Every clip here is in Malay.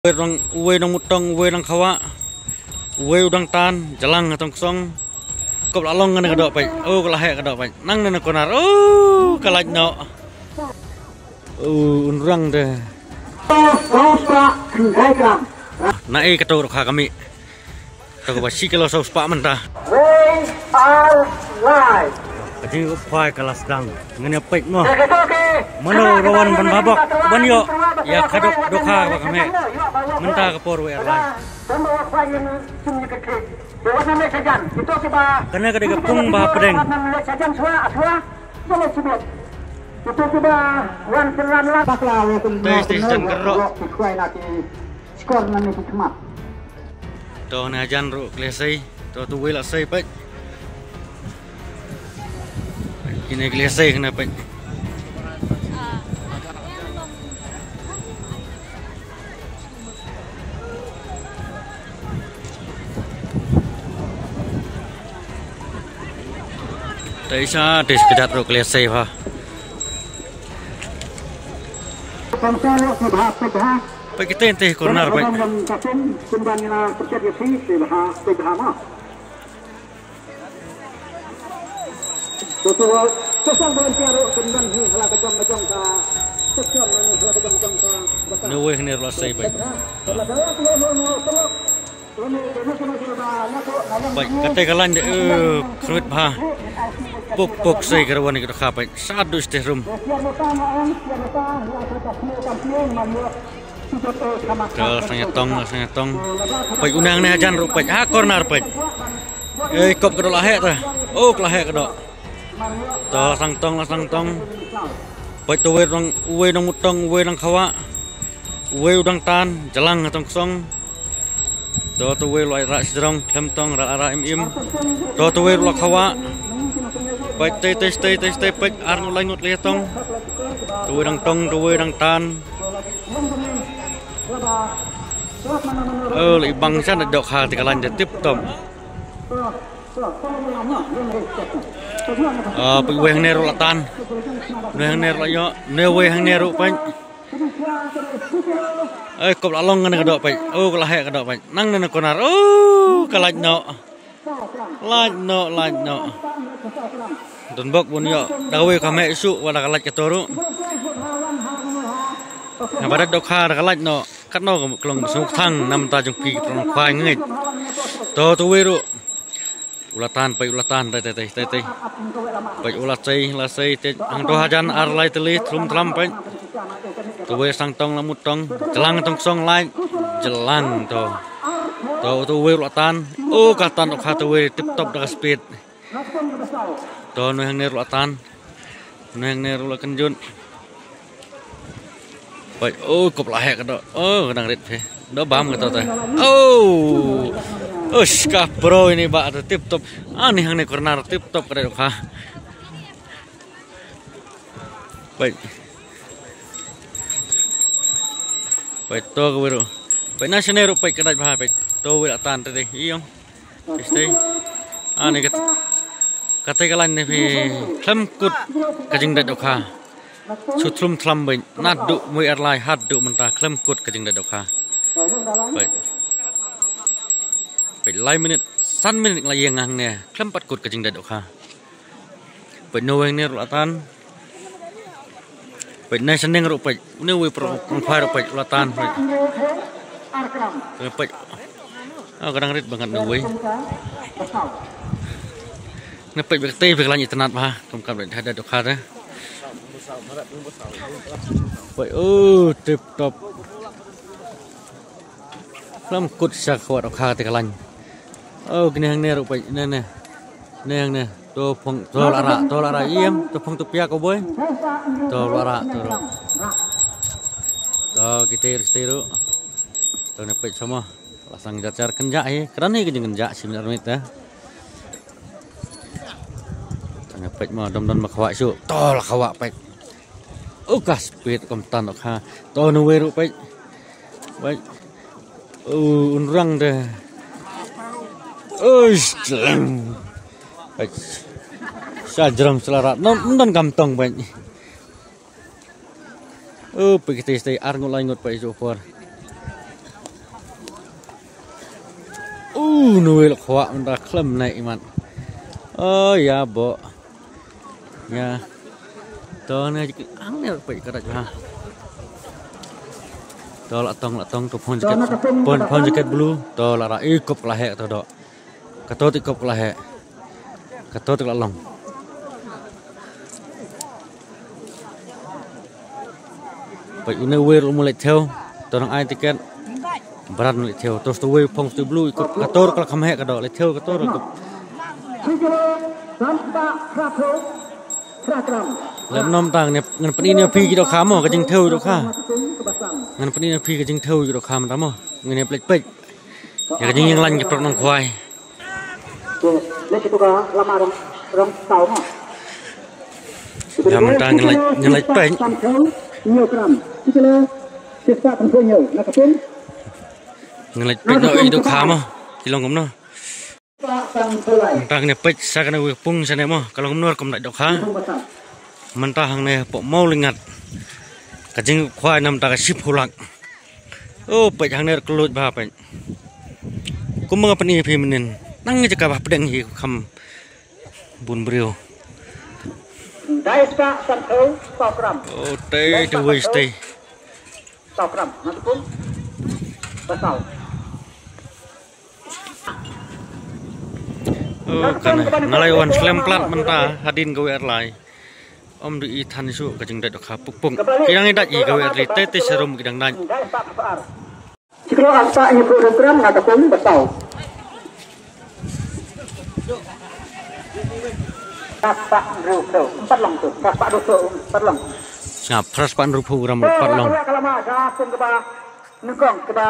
Uwe dong mutong, uwe dong kawa, uwe udang tan, jalang atong song, kop lalong kan kedok pai, oh kelahek kedok pai, nang nana konar, oh kalaj no, unrang deh, naik ketur kami, tak basi kalau saus pak mentah, jadi upaya kelas dang, ngene pek mo, mana rawan ban babak, ban yo, ya kadok doka kami. Mentah ke Poru Airline. Karena kada gepung bah pedeng. Tes dan kerok. Toh najan ru klesai, toh tu wela sai pek. Kini klesai kena pek. Taisa des kedat ro klesai ha. Pak kita ente corner pak. Nuwe hne ro sai pak. Baik, kata kalan de kruit bah. Puk sai kerawan kita kapai. Sadu stehrum. Rasanya tong. Baik unang ni ajan rupai. Ha corner pai. Kop kedok lahek ta. Oh kelahek kedok. Lasang tong. Baik tu uwe dong mutong, uwe dong kawa, uwe udang tan, jalang atong song. Tu we lo rak sidrong klem tong ra im. Tu we lo kawa. Baik tei pek ar ngulai ngut le tong. Tu we dang tong, tu we dang tan. Li bang san dok ha ti kalan de tip tom. Pe we hang ne ro tan. Ne hang ne ro yo, ne we hang ne ro pai. Kop lalong kan kedok pai. Oh kelahek kedok pai. Nang nana konar. Oh kalaj no. Laj no. Don bok bun yo. Dawe kame isu wala kalaj ketoru. Nah pada dok ha kalaj no. Kat no kelong suk thang nam ta jung pi trong khwai ngit. Tu we ru. Ulatan tei. Pai ulasai te ang do hajan ar lai teli trum tram pai. Tu we sang tong lamut tong, jelang tong song lai, jelang to. Tu we ulatan. Oh katan ok tu we tip top dak speed. To no hang ner ulatan. No hang ner ula kenjun. Pai oh kop lahek do. Oh kadang rit phe. Do bam ka ta. Oh. Ush bro ini bak tip top. Ani hang ne corner tip top kada dok ha. Baik. Baik to ke biru. Baik nasional rupai kada bah baik. To wila tan tadi. Iyong. Stay. Ani kata kalan ne phi klam kut kajing da dok ha. Sutrum thlam baik. Nadu mui airline haddu mentah klam kut kajing da dok ha. Baik. Baik lai minit san minit la yengang ne klam pat kut kajing da dok ha. Baik no weng ne rulatan. Baik nai seneng rupai. Ini we profile rupai ulatan baik. Baik. Kadang rit banget no we. Nepai bekte beklan internet bah. Tumkam ada dok ha. Baik tip top. Lam kut sak khawat dok ha te kalan. Gini hang ne rupai ne. Ne hang ne. To lara iem, to phong tu pia ko boy. To lara to. To kita iru. To ne pek sama. Lasang jacar kenjak kerana ke kenjak sebenarnya ta. To ne pek ma dom makwa su. To la kawa pek. Kas speed kom tan ok ha. To no we ru pek. Baik. Unrang deh. Jeleng. Baik. Sajram selarat non kantong banyak. Begitu stay ar ngulai ngut pai sopor. nuil khwa menta klem naik iman. Oh ya bo. Ya. To ne ang ne pe karat ha. To la tong to pon jaket blue to la ra ikop lahe to do. Katot ikop lahe. Katot la long. Pe une wir mulai theo to nang ai tiket. Berat mulai theo to to we pong to blue ikop katot kala khamhe ka do le theo katot ikop. Lem nom tang ne ngan pani ne phi ki do kham mo ka jing theo do kha ngan pani ne phi ka jing theo do kham ta mo ngan ne plek pek ya ka jing yang lan ki prok nong khwai le ki to ka lama rong tau mo ya man tang ngan lai pek nhiều gram chỉ là chết sát thành phố nhiều là cái tên ngan lai pek do i do kham mo ki long kom no tang ne pek sa kana we pung sa ne mo ka long nor kom lai do kha mentah hang ne po mau lingat kajing khwai nam ta ka sip hulak oh pe hang ne kluj ba pe kum ma pani phi menen nang je ka ba pedeng hi kham bun brio dai sta san thau 100 gram oh te to we stay 100 gram nanti pun besar oh kana ngalai wan slam plat mentah hadin gawe airline om du i than su ka jing dai do kha puk pung kidang i dai i gawe atli te serum kidang dai jika angka 20 gram nanti pun besar Pak Rupo 4 long tu Pak Rupo 4 long ngap pras pan rupu ram 4 long kalau mah pun ke ba nukong ke ba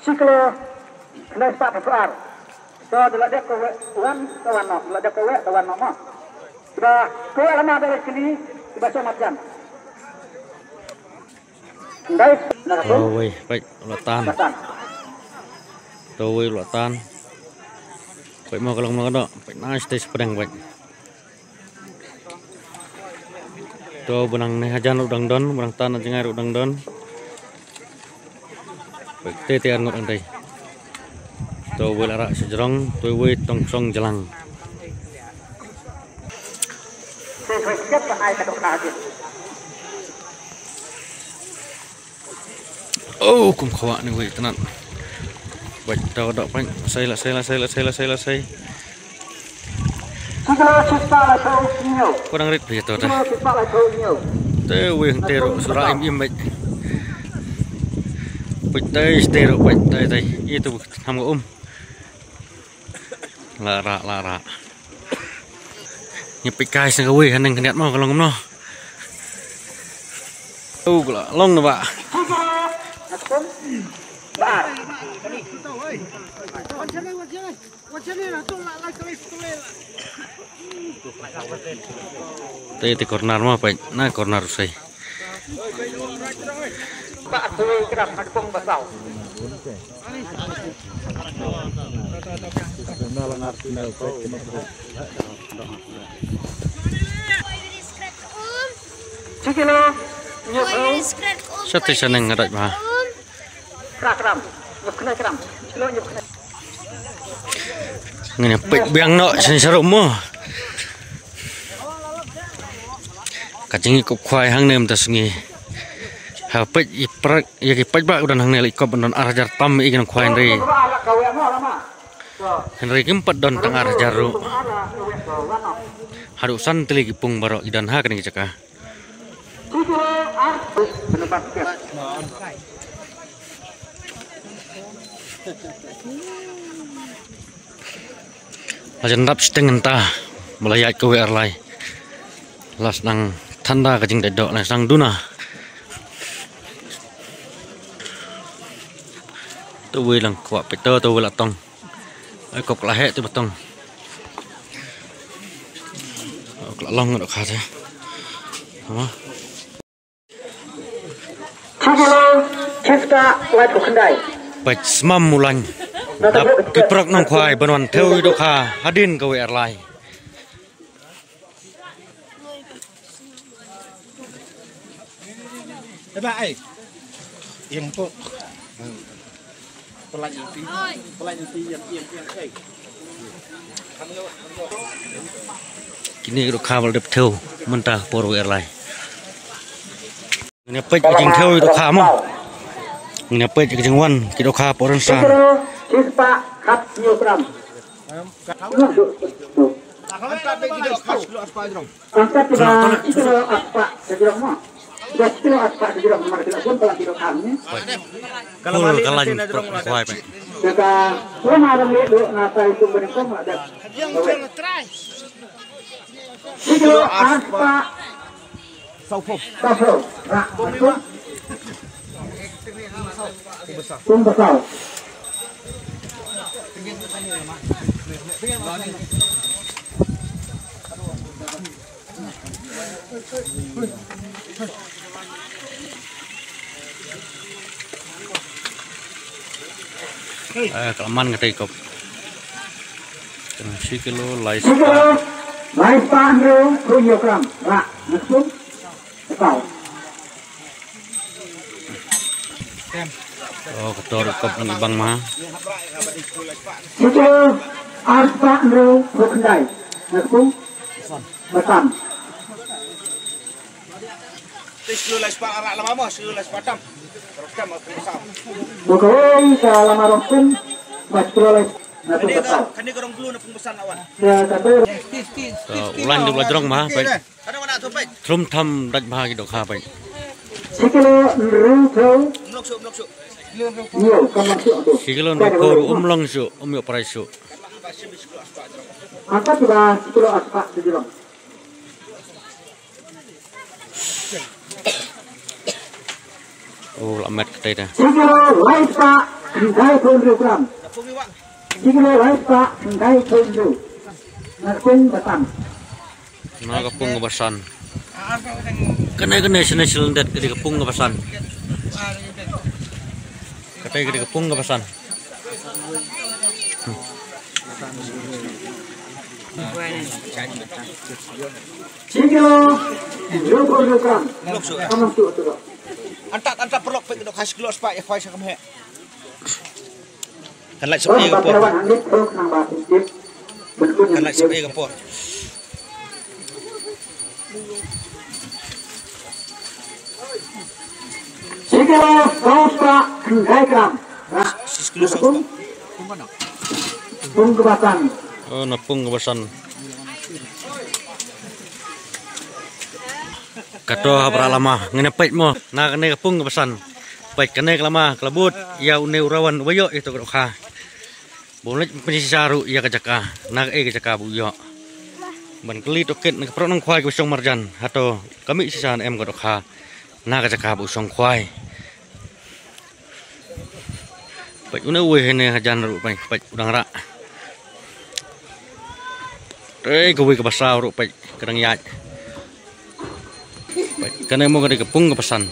siklo kena Pak Rupo so delak dek wan kawan no delak dek kawan no mah sudah ke lama dari sini dibaca macam guys oh we baik lotan to we lotan baik mau kalau mau do baik nice teh pedang baik to benang ne hajan udang don benang tan jengai udang don baik teh an ngot andai to we lara sejerong to we tong song jelang oh kum khwa ni we tenan baik to dok pan sai kurang rit begitu teh teh we tero sura im baik baik teh tero baik teh itu ham lara nyepik kai sang we haneng keniat mau kalau ngomno oh long no ba Tadi corner mah baik, nah corner usai. Pak Dewi kerap ngepung besar. Cikilo, Satu seneng ngadat mah. Kram, nyukna kram, cikilo nyukna. Ngene pek biang no serum mo. Kacing ikop khwai hang nem tas ngi. Ha pek iprak ya ki pek ba udan hang ne ikop don arjar tam ikan khwai ri. Henry kempat don tang arjar ru. Harusan teli kipung baro idan ha kan caka. Ajan rap seteng entah melayat ke airline las nang tanda kajing dedok nang sang duna tu we lang kwa peter tu we latong ai kok lahe tu betong kok long dok kha thế ha Cipta lai thuộc kendai. Baik semam mulan. Dap kiprok nong khwai banwan theo do kha hadin ka we airline. Ba ai. Yang po. Kini kita kabel dep theo mentah poro airline. Ini pej jeng theo itu kamu. Ini pej jeng wan kita kah poran san. Sispa kat kilogram. Angkat tiba kilo aspa sekiram mah. 10 kilo aspa sekiram mah kita pun kilo kami. Kalau kalah kuai pe. Jika semua orang lihat ngapa itu berikut ada. Kilo aspa. Saufo. Rak masuk. Besar. Kelaman ngetik kop. Si kilo lais. Lais pandu kilogram. Rak masuk. Besar. Oh, ketor kop ng ibang mah. Kilo aspa pandu berkendai. Masuk. Besar. Kilo lais pak arak lama mah, kilo lais patam. Rekam aku besar. Bukan selama rokun, mas kilo lais. Kani korong dulu na pembesan awan. Ulan di belajrong mah, baik. Ada mana tu baik? Trum tham daj mah gitu kah baik. Sikilo nruto. Melok. Yo, kamasuk tu. Sikilo nukor umlong su, umyo paraisu. Angkat tiba sikilo aspa sejurang. Oh, lamet ketai dah. Sikilo lais pak, hinggai kilogram. Pumi wak. Sikilo lais pak, hinggai kilogram. Nasing batang. Nah, kapung ngebasan. Kena sini silendet ke kapung ngebasan. Ketai ke kapung ngebasan. Sikilo 20 kilogram. Kamasuk tu. Antat perlok baik dok khas kilo aspak ya khas kam he. Kan lait sepi ke por. Kan lait sepi ke por. Sikilo aspa hinggai gram. Kilo aspak. Pung kebasan. Oh, napung ngebasan. Kato habra lama ngenepet mo na kene kapung kebasan. Pet kene lama kelabut ya une urawan wayo itu kah. Boleh penisisaru ya kejaka. Na kejaka buyo. Ban keli toket nak pro nang khwai kusong marjan atau kami sisan em kah. Na kejaka bu song khwai. Pet une we hene hajan ru pet udang rak. Gawe kebasau ru pet kadang yat. Karena mau ke kapung kepesan.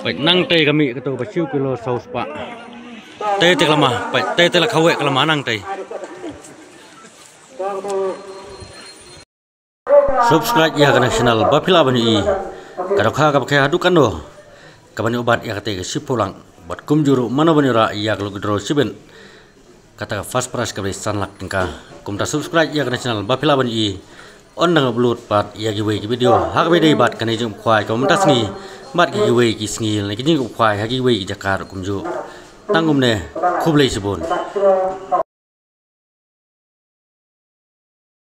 Baik nang teh kami ketemu basiu kilo saus pak. Teh lama, baik teh lah kawek kelama nang teh. Subscribe ya ke channel Bapila Bani. Kalau kah pakai hadukan doh. Kabani obat ya kata si pulang buat kumjuru mana banira ya kalau gedro siben kata fast price kabeh sanlak tingkah kumta subscribe ya kana channel Bapila Bani on nang upload pat ya giveaway video hak bede bat kana jum khwai komentas ni bat giveaway ki sngil ni ki khwai hak giveaway ki jakar kumju tangum ne khublei sibon